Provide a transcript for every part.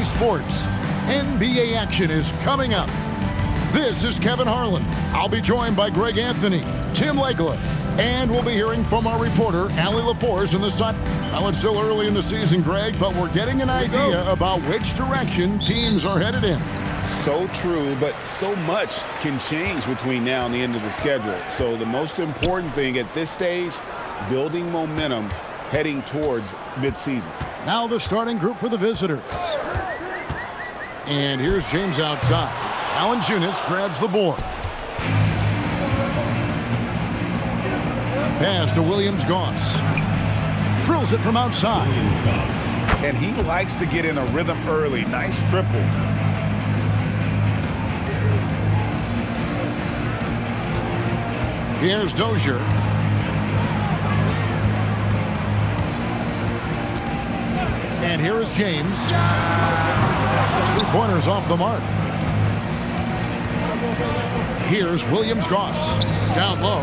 Sports. NBA action is coming up. This is Kevin Harlan. I'll be joined by Greg Anthony, Tim Legler, and we'll be hearing from our reporter, Allie LaForce in the sun. Well, it's still early in the season, Greg, but we're getting an idea about which direction teams are headed in. So true, but so much can change between now and the end of the schedule. So the most important thing at this stage, building momentum heading towards midseason. Now the starting group for the visitors. And here's James outside. Valanciunas grabs the board. Pass to Williams-Goss. Drills it from outside. And he likes to get in a rhythm early. Nice triple. Here's Dozier. And here is James. 3-pointers off the mark. Here's Williams-Goss. Down low.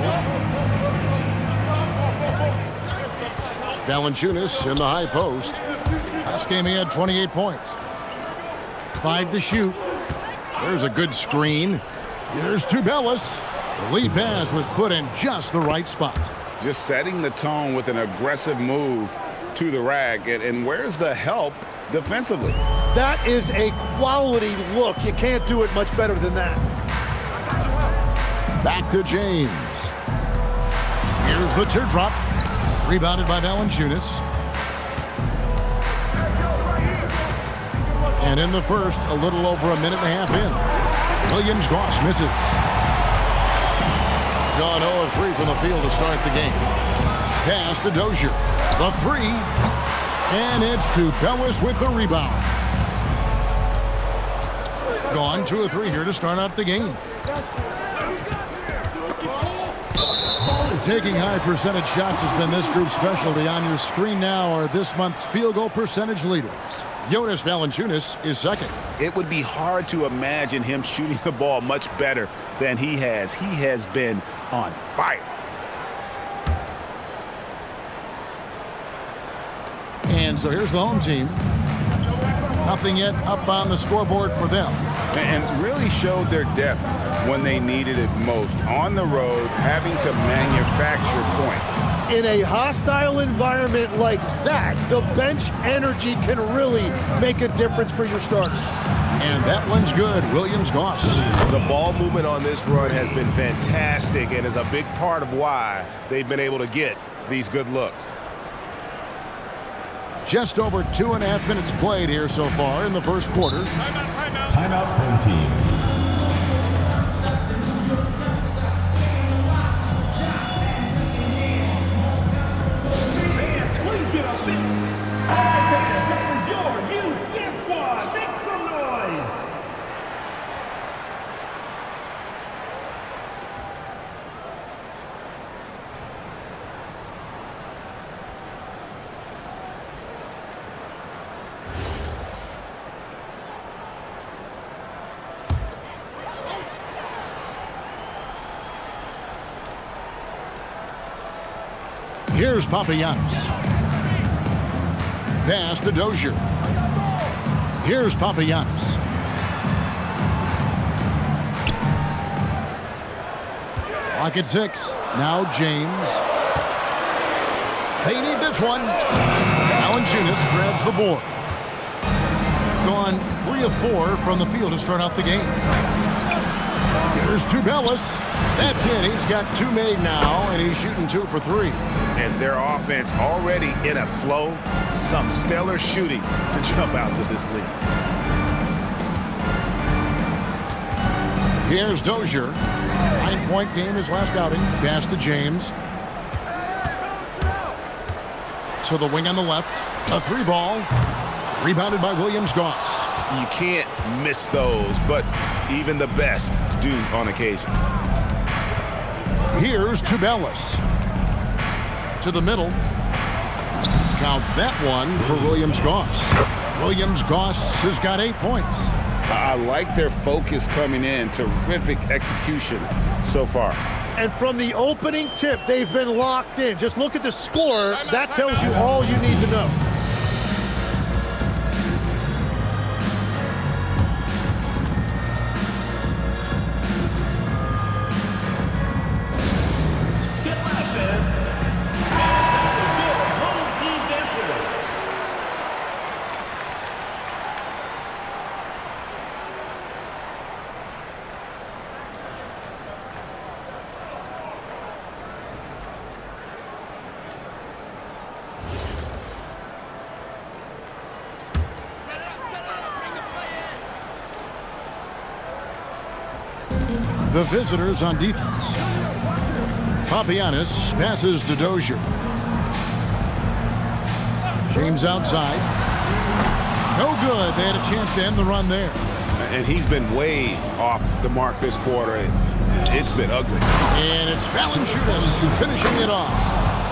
Valanciunas in the high post. Last game he had 28 points. 5 to shoot. There's a good screen. Here's Tubelis. The lead pass was put in just the right spot. Just setting the tone with an aggressive move to the rack. And where's the help defensively? That is a quality look. You can't do it much better than that. Back to James. Here's the teardrop. Rebounded by Valanciunas. And in the first, a little over a minute and a half in. Williams-Goss misses. Gone 0 of 3 from the field to start the game. Pass to Dozier. The 3. And it's Tubelis with the rebound. Gone 2 of 3 here to start out the game. Taking high percentage shots has been this group's specialty. On your screen now are this month's field goal percentage leaders. Jonas Valanciunas is second. It would be hard to imagine him shooting the ball much better than he has. He has been on fire. And so here's the home team. Nothing yet up on the scoreboard for them. And really showed their depth when they needed it most. On the road, having to manufacture points. In a hostile environment like that, the bench energy can really make a difference for your starters. And that one's good. Williams-Goss. The ball movement on this run has been fantastic and is a big part of why they've been able to get these good looks. Just over 2.5 minutes played here so far in the first quarter. Timeout home team. Here's Papagiannis. Pass to Dozier. Here's Papagiannis. Clock at 6. Now James. They need this one. Valanciunas grabs the board. Gone 3 of 4 from the field to start out the game. Here's Tubelis. That's it. He's got 2 made now, and he's shooting 2 for 3. And their offense already in a flow. Some stellar shooting to jump out to this lead. Here's Dozier. 9-point game his last outing. Pass to James. To the wing on the left. A 3 ball. Rebounded by Williams-Goss. You can't miss those, but even the best do on occasion. Here's Tubelis. To the middle. Count that one for Williams-Goss. Williams-Goss has got 8 points. I like their focus coming in. Terrific execution so far. And from the opening tip, they've been locked in. Just look at the score. That tells you all you need to know. the visitors on defense. Papagiannis passes to Dozier. James outside. No good. They had a chance to end the run there. And he's been way off the mark this quarter. It's been ugly. And it's Valanciunas finishing it off.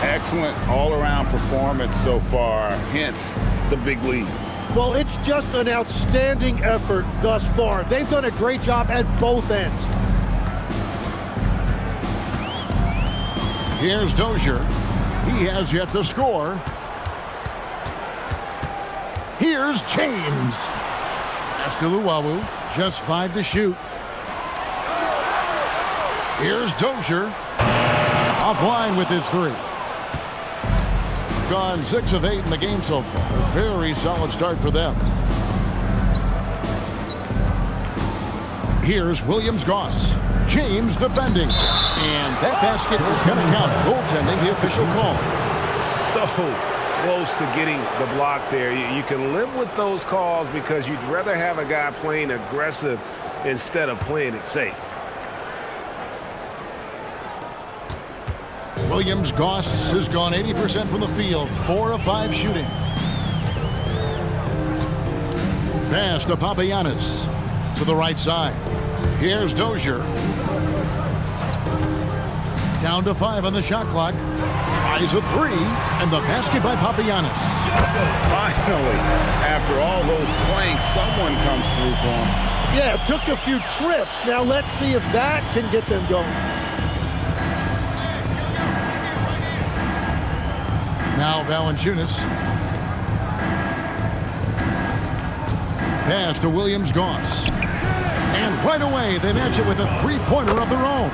Excellent all-around performance so far, hence the big lead. Well, it's just an outstanding effort thus far. They've done a great job at both ends. Here's Dozier. He has yet to score. Here's James. Pass to Luwawu. Just 5 to shoot. Here's Dozier. Offline with his 3. Gone 6 of 8 in the game so far. Very solid start for them. Here's Williams-Goss. James defending. And that basket is going to count. Goaltending, the official call. So close to getting the block there. You can live with those calls because you'd rather have a guy playing aggressive instead of playing it safe. Williams-Goss has gone 80% from the field, 4 of 5 shooting. Pass to Papagiannis to the right side. Here's Dozier. Down to 5 on the shot clock. Tries a 3, and the basket by Papagiannis. Finally, after all those planks, someone comes through for him. Yeah, it took a few trips. Now let's see if that can get them going. Now Valanciunas. Pass to Williams-Goss. And right away, they match it with a 3-pointer of their own.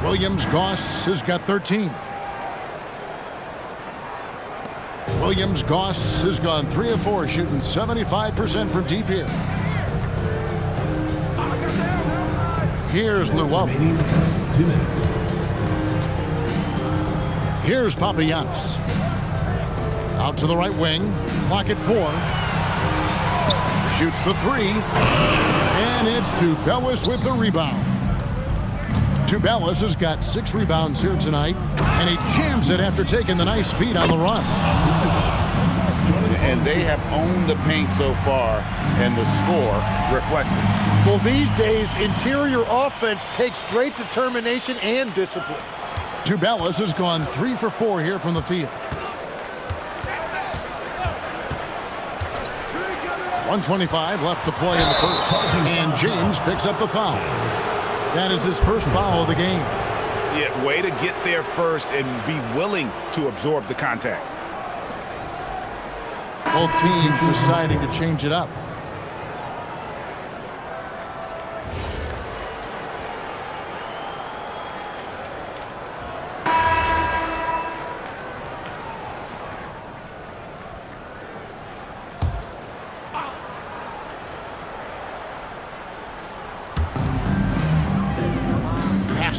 Williams-Goss has got 13. Williams-Goss has gone 3 of 4, shooting 75% from deep here. Here's Luwawu. 2 minutes. Here's Papagiannis. Out to the right wing. Clock at 4. Shoots the 3. And it's Tubelis with the rebound. Tubelis has got 6 rebounds here tonight. And he jams it after taking the nice feed on the run. And they have owned the paint so far, and the score reflects it. Well, these days, interior offense takes great determination and discipline. Tubelis has gone 3 for 4 here from the field. 1:25 left to play in the first. And James picks up the foul. That is his first foul of the game. Yeah, way to get there first and be willing to absorb the contact. Both teams deciding to change it up.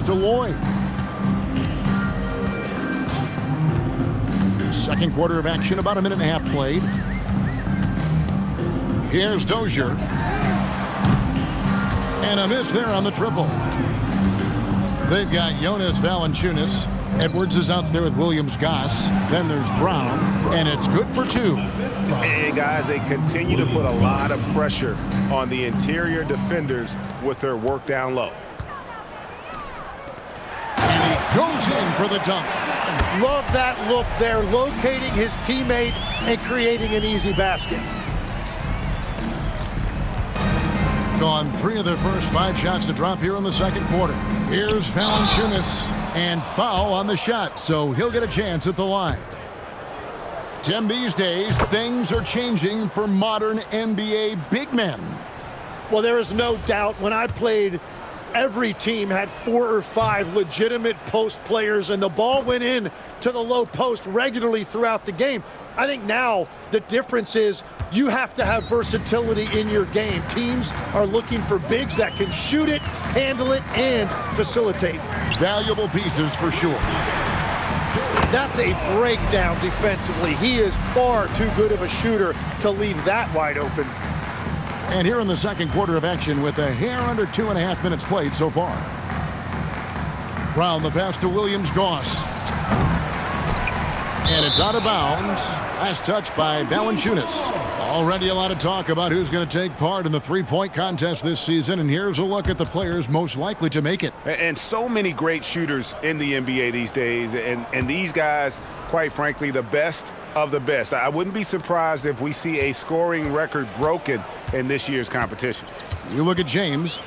Lloyd. Second quarter of action, about a minute and a half played. Here's Dozier. And a miss there on the triple. They've got Jonas Valanciunas. Edwards is out there with Williams-Goss. Then there's Brown, and it's good for 2. And guys, they continue to put a lot of pressure on the interior defenders with their work down low. Goes in for the dunk. Love that look there, locating his teammate and creating an easy basket. Gone 3 of their first 5 shots to drop here in the second quarter. Here's Valanciunas, and foul on the shot, so he'll get a chance at the line. Tim, these days, things are changing for modern NBA big men. Well, there is no doubt when I played, every team had 4 or 5 legitimate post players, and the ball went in to the low post regularly throughout the game. I think now the difference is you have to have versatility in your game. Teams are looking for bigs that can shoot it, handle it, and facilitate. Valuable pieces for sure. That's a breakdown defensively. He is far too good of a shooter to leave that wide open. And here in the second quarter of action with a hair under 2.5 minutes played so far. Brown the pass to Williams-Goss. And it's out of bounds. Last touch by Valanciunas. Already a lot of talk about who's going to take part in the three-point contest this season, and here's a look at the players most likely to make it. And so many great shooters in the NBA these days, and these guys, quite frankly, the best of the best. I wouldn't be surprised if we see a scoring record broken in this year's competition. You look at James.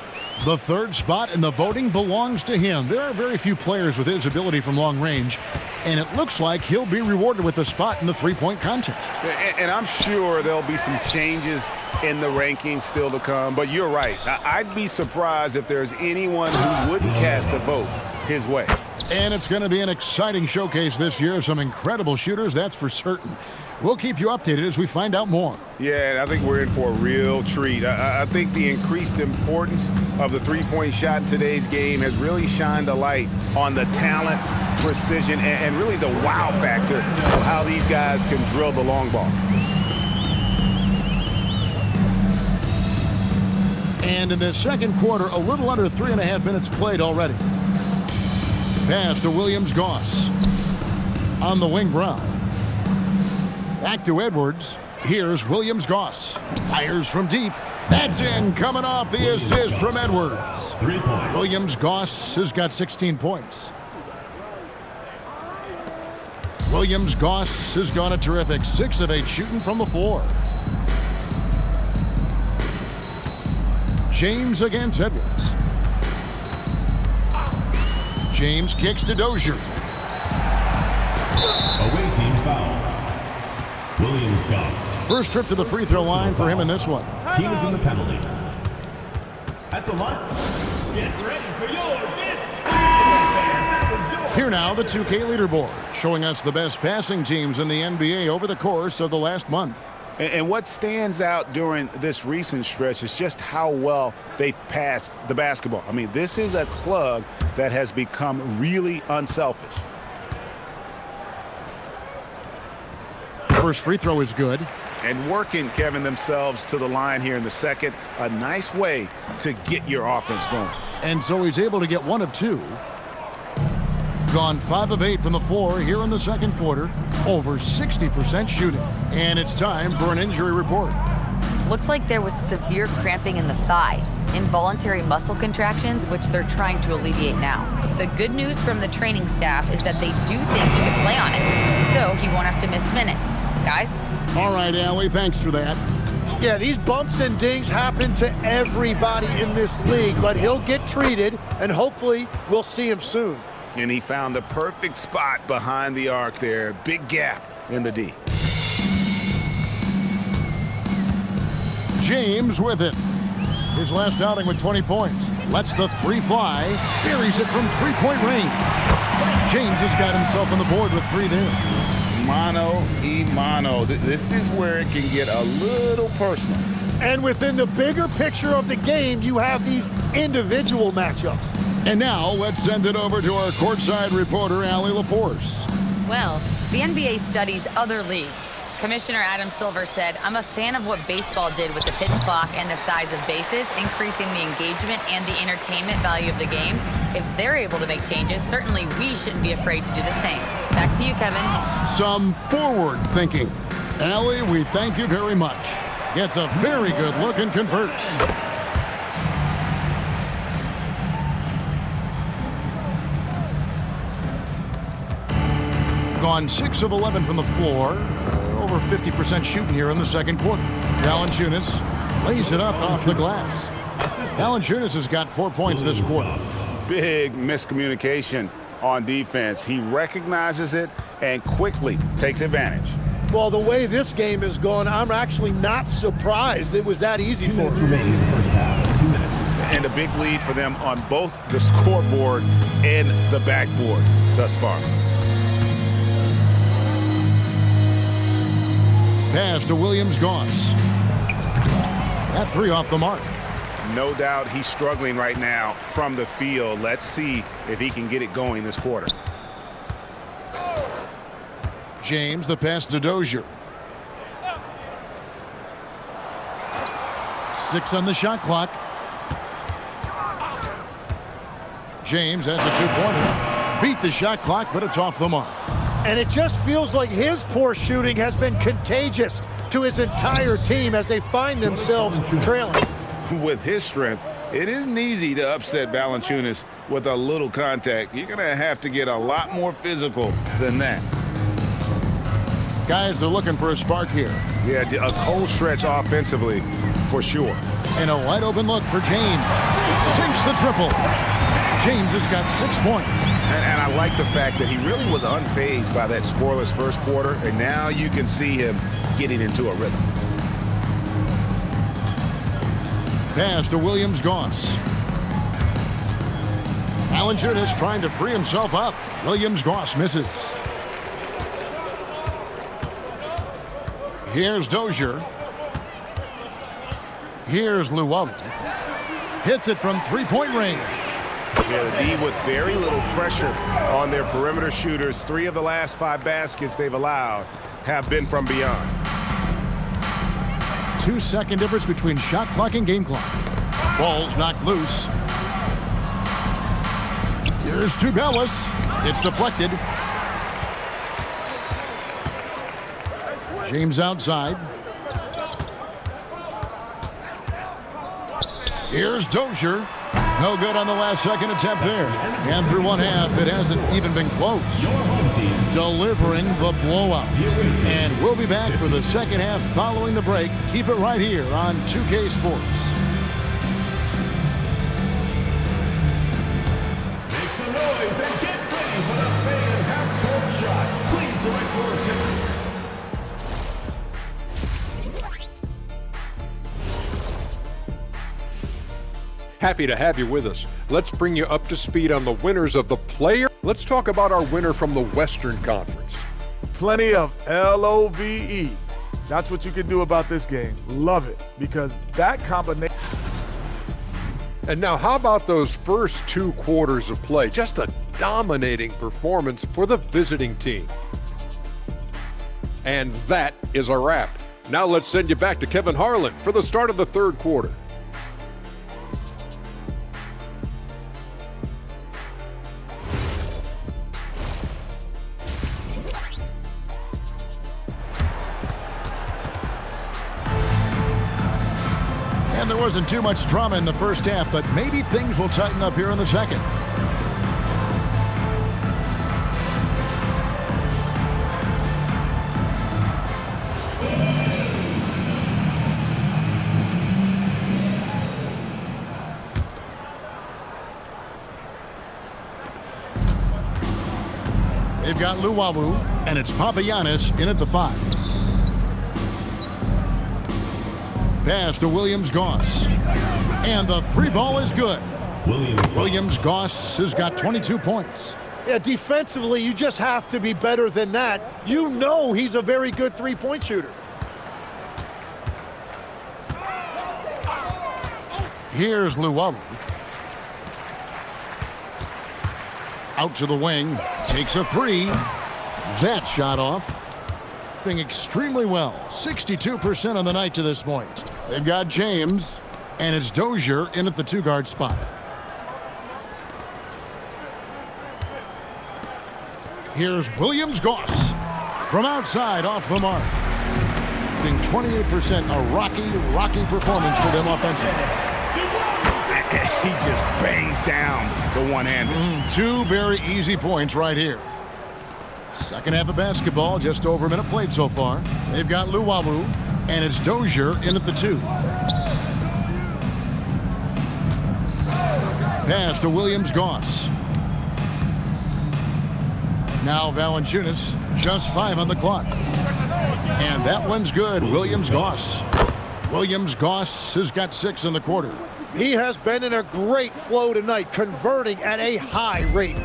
The third spot in the voting belongs to him. There are very few players with his ability from long range, and it looks like he'll be rewarded with a spot in the three-point contest. And I'm sure there'll be some changes in the rankings still to come, but you're right. I'd be surprised if there's anyone who wouldn't cast a vote his way. And it's going to be an exciting showcase this year. Some incredible shooters, that's for certain. We'll keep you updated as we find out more. Yeah, I think we're in for a real treat. I think the increased importance of the three-point shot in today's game has really shined a light on the talent, precision, and really the wow factor of how these guys can drill the long ball. And in the second quarter, a little under 3.5 minutes played already. Pass to Williams-Goss. On the wing, Brown. Back to Edwards. Here's Williams-Goss. Fires from deep. That's in, coming off the assist from Edwards. 3 points. Williams-Goss has got 16 points. Williams-Goss has gone a terrific 6 of 8 shooting from the floor. James against Edwards. James kicks to Dozier. Away team foul. Williams-Goss. First trip to the free throw line for him in this one. Team is in the penalty. At the line. Get ready for your dance. Here now, the 2K leaderboard, showing us the best passing teams in the NBA over the course of the last month. And what stands out during this recent stretch is just how well they passed the basketball. I mean, this is a club that has become really unselfish. First free throw is good. And working, Kevin, themselves to the line here in the second. A nice way to get your offense going. And so he's able to get 1 of 2. Gone 5 of 8 from the floor here in the second quarter. Over 60% shooting. And it's time for an injury report. Looks like there was severe cramping in the thigh, involuntary muscle contractions, which they're trying to alleviate now. The good news from the training staff is that they do think he can play on it, so he won't have to miss minutes. Guys? All right, Allie, thanks for that. Yeah, these bumps and dings happen to everybody in this league, but he'll get treated, and hopefully we'll see him soon. And he found the perfect spot behind the arc there. Big gap in the D. James with it. His last outing with 20 points. Lets the 3 fly. Buries it from three-point range. James has got himself on the board with 3 there. Mano. This is where it can get a little personal. And within the bigger picture of the game, you have these individual matchups. And now let's send it over to our courtside reporter, Allie LaForce. Well, the NBA studies other leagues. Commissioner Adam Silver said, "I'm a fan of what baseball did with the pitch clock and the size of bases, increasing the engagement and the entertainment value of the game. If they're able to make changes, certainly we shouldn't be afraid to do the same." Back to you, Kevin. Some forward thinking. Allie, we thank you very much. Gets a very good look and converts. Gone 6 of 11 from the floor. Over 50% shooting here in the second quarter. Valanciunas lays it up off the glass. Valanciunas has got 4 points this quarter. Big miscommunication on defense. He recognizes it and quickly takes advantage. Well, the way this game is going, I'm actually not surprised it was that easy 2 for minutes him. remaining in the first half. 2 minutes. And a big lead for them on both the scoreboard and the backboard thus far. Pass to Williams-Goss. That 3 off the mark. No doubt he's struggling right now from the field. Let's see if he can get it going this quarter. James, the pass to Dozier. 6 on the shot clock. James has a two-pointer. Beat the shot clock, but it's off the mark. And it just feels like his poor shooting has been contagious to his entire team as they find themselves trailing. With his strength, it isn't easy to upset Valanciunas with a little contact. You're going to have to get a lot more physical than that. Guys are looking for a spark here. Yeah, a cold stretch offensively for sure. And a wide open look for James. Sinks the triple. James has got 6 points. And I like the fact that he really was unfazed by that scoreless first quarter, and now you can see him getting into a rhythm. Pass to Williams-Goss. Valanciunas trying to free himself up. Williams-Goss misses. Here's Dozier. Here's Luwawu. Hits it from three-point range. Yeah, the D with very little pressure on their perimeter shooters. 3 of the last 5 baskets they've allowed have been from beyond. 2-second difference between shot clock and game clock. Ball's knocked loose. Here's Tubelis. It's deflected. James outside. Here's Dozier. No good on the last second attempt there. And through one half, it hasn't even been close. Delivering the blowout. And we'll be back for the second half following the break. Keep it right here on 2K Sports. Make some noise and get ready for the fan half-court shot. Please direct your attention. Happy to have you with us. Let's bring you up to speed on the winners of the player. Let's talk about our winner from the Western Conference. Plenty of LOVE. That's what you can do about this game. Love it, because that combination. And now how about those first 2 quarters of play? Just a dominating performance for the visiting team. And that is a wrap. Now let's send you back to Kevin Harlan for the start of the third quarter. And there wasn't too much drama in the first half, but maybe things will tighten up here in the second. They've got Luwawu, and it's Papagiannis in at the 5. Pass to Williams-Goss. And the 3-ball is good. Williams-Goss has got 22 points. Yeah, defensively, you just have to be better than that. You know he's a very good three-point shooter. Here's Luwawu. Out to the wing. Takes a 3. That shot off. Doing extremely well. 62% on the night to this point. They've got James, and it's Dozier in at the 2-guard spot. Here's Williams-Goss from outside off the mark. Being 28%, a rocky performance for them offensively. He just bangs down the one-hander. 2 very easy points right here. Second half of basketball, just over a minute played so far. They've got Luwawu, and it's Dozier in at the 2. Pass to Williams-Goss. Now Valanciunas, just 5 on the clock. And that one's good, Williams-Goss. Williams-Goss has got 6 in the quarter. He has been in a great flow tonight, converting at a high rate.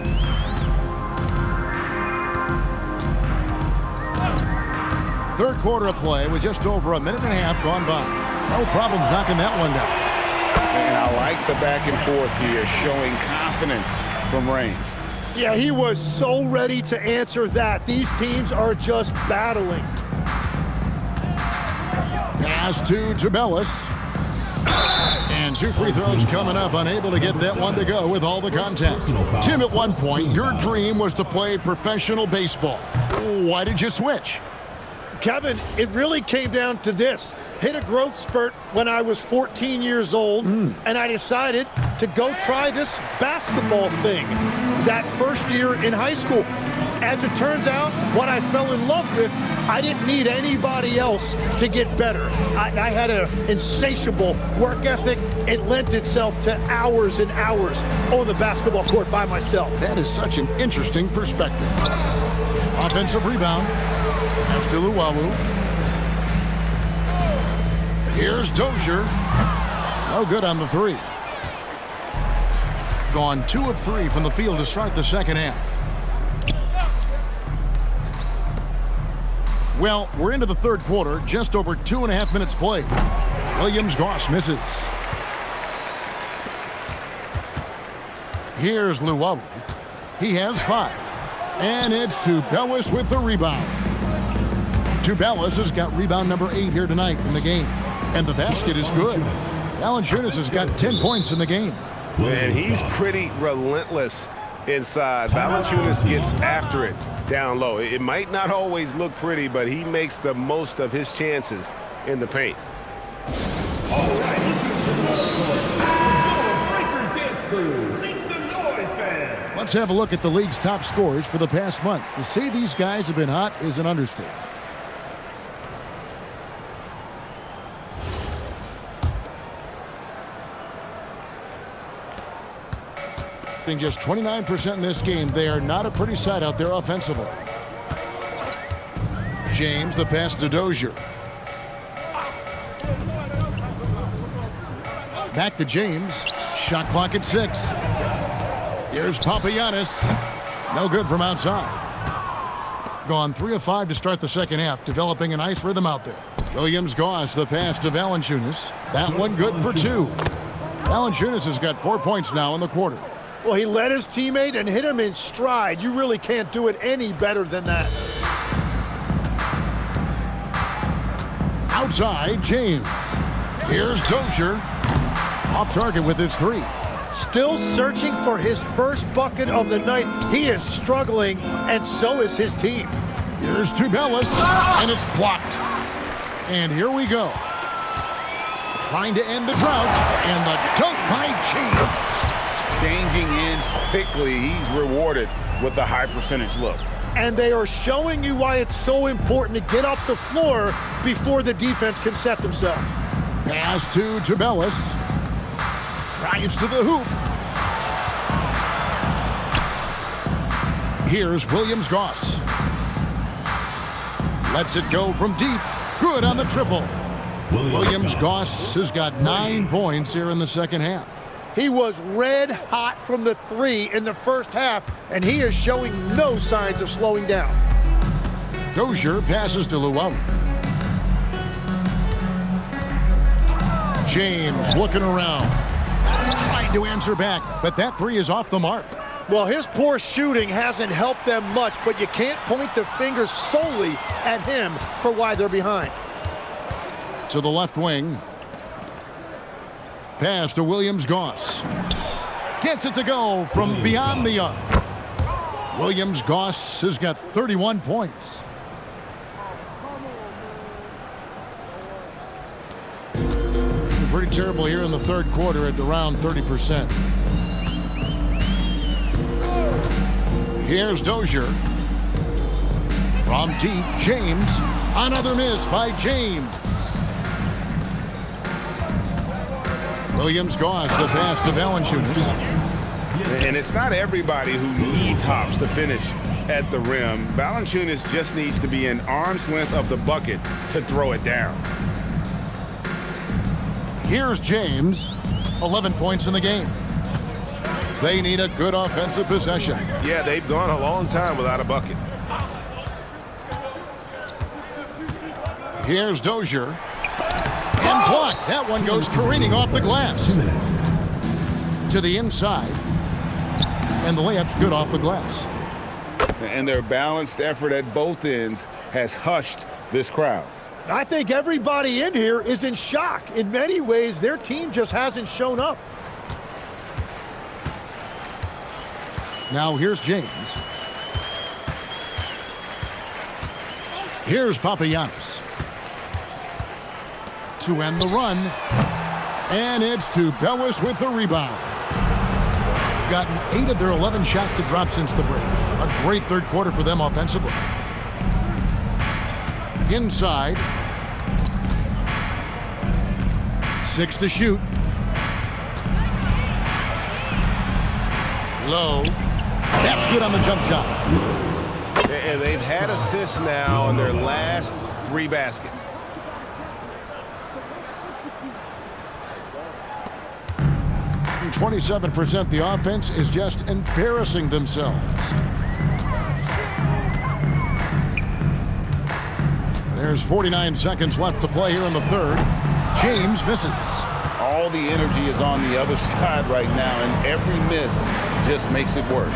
Third quarter of play with just over a minute and a half gone by. No problems knocking that one down. And I like the back and forth here, showing confidence from range. Yeah, he was so ready to answer that. These teams are just battling. Pass to Tubelis. And 2 free throws coming up, unable to get that one to go with all the contact. Tim, at one point, your dream was to play professional baseball. Why did you switch? Kevin, it really came down to this. Hit a growth spurt when I was 14 years old, and I decided to go try this basketball thing that first year in high school. As it turns out, what I fell in love with, I didn't need anybody else to get better. I had an insatiable work ethic. It lent itself to hours and hours on the basketball court by myself. That is such an interesting perspective. Offensive rebound. That's to Luwawu. Here's Dozier. No good on the 3. Gone 2 of 3 from the field to start the second half. Well, we're into the third quarter, just over 2.5 minutes played. Williams-Goss misses. Here's Luwawu. He has 5. And it's Tubelis with the rebound. Tubelis has got rebound number 8 here tonight in the game. And the basket is good. Valanciunas has got 10 points in the game. And he's pretty relentless inside. Valanciunas gets after it down low. It might not always look pretty, but he makes the most of his chances in the paint. All right. Breakers dance crew. Make some noise, fans. Let's have a look at the league's top scorers for the past month. To say these guys have been hot is an understatement. Just 29% in this game. They are not a pretty sight out there offensively. James, the pass to Dozier. Back to James. Shot clock at 6. Here's Papagiannis. No good from outside. Gone 3 of 5 to start the second half, developing a nice rhythm out there. Williams-Goss, the pass to Valanciunas. That one good for 2. Valanciunas has got 4 points now in the quarter. Well, he led his teammate and hit him in stride. You really can't do it any better than that. Outside, James. Here's Dozier. Off target with his 3. Still searching for his first bucket of the night. He is struggling, and so is his team. Here's Tubelis, and it's blocked. And here we go. Trying to end the drought, and the dunk by James. Changing ends quickly. He's rewarded with a high percentage look. And they are showing you why it's so important to get off the floor before the defense can set themselves. Pass to Tubelis. Drives to the hoop. Here's Williams-Goss. Lets it go from deep. Good on the triple. Williams-Goss has got 9 points here in the second half. He was red hot from the 3 in the first half, and he is showing no signs of slowing down. Dozier passes to Luwawu. James looking around. Trying to answer back, but that 3 is off the mark. Well, his poor shooting hasn't helped them much, but you can't point the finger solely at him for why they're behind. To the left wing. Pass to Williams-Goss. Gets it to go from beyond the arc. Williams-Goss has got 31 points. Pretty terrible here in the third quarter at around 30%. Here's Dozier. From deep, James. Another miss by James. Williams-Goss, the pass to Valanciunas. And it's not everybody who needs hops to finish at the rim. Valanciunas just needs to be an arm's length of the bucket to throw it down. Here's James. 11 points in the game. They need a good offensive possession. Yeah, they've gone a long time without a bucket. Here's Dozier. And blocked. That one goes careening off the glass. To the inside. And the layup's good off the glass. And their balanced effort at both ends has hushed this crowd. I think everybody in here is in shock. In many ways, their team just hasn't shown up. Now here's James. Here's Papagiannis. To end the run. And it's to Bellis with the rebound. Gotten 8 of their 11 shots to drop since the break. A great third quarter for them offensively. Inside. 6 to shoot. Low. That's good on the jump shot. And they've had assists now on their last 3 baskets. And 27% the offense is just embarrassing themselves. There's 49 seconds left to play here in the third. James misses. All the energy is on the other side right now, and every miss just makes it worse.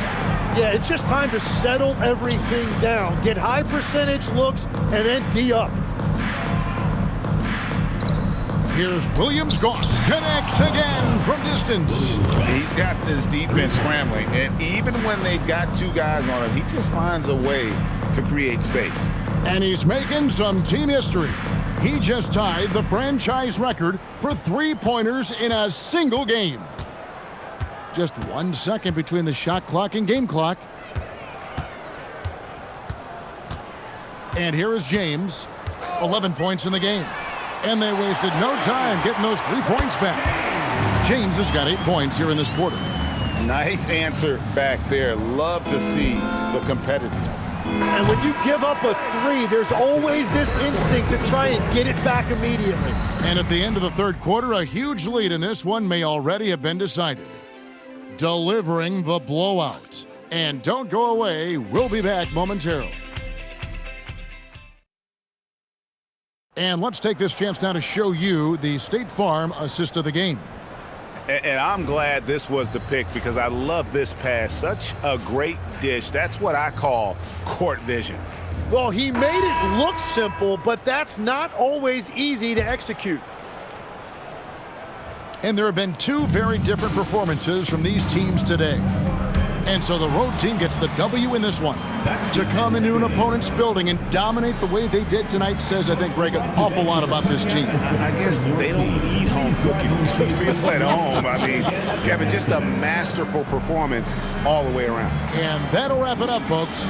Yeah, it's just time to settle everything down. Get high percentage looks and then D up. Here's Williams-Goss. Connects again from distance. He's got this defense scrambling, and even when they've got 2 guys on him, he just finds a way to create space. And he's making some team history. He just tied the franchise record for 3-pointers in a single game. Just 1 second between the shot clock and game clock. And here is James. 11 points in the game. And they wasted no time getting those 3 points back. James has got 8 points here in this quarter. Nice answer back there. Love to see the competitiveness. And when you give up a 3, there's always this instinct to try and get it back immediately. And at the end of the third quarter, a huge lead in this one may already have been decided. Delivering the blowout. And don't go away. We'll be back momentarily. And let's take this chance now to show you the State Farm assist of the game. And I'm glad this was the pick because I love this pass. Such a great dish. That's what I call court vision. Well, he made it look simple, but that's not always easy to execute. And there have been 2 very different performances from these teams today. And so the road team gets the W in this one. To come into an opponent's building and dominate the way they did tonight says, I think, Greg, an awful lot about this team. I guess they don't need home cooking to feel at home. I mean, Kevin, just a masterful performance all the way around. And that'll wrap it up, folks.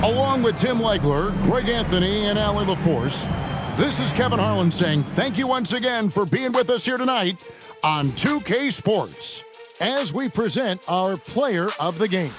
Along with Tim Legler, Greg Anthony, and Allie LaForce, this is Kevin Harlan saying thank you once again for being with us here tonight on 2K Sports as we present our player of the game.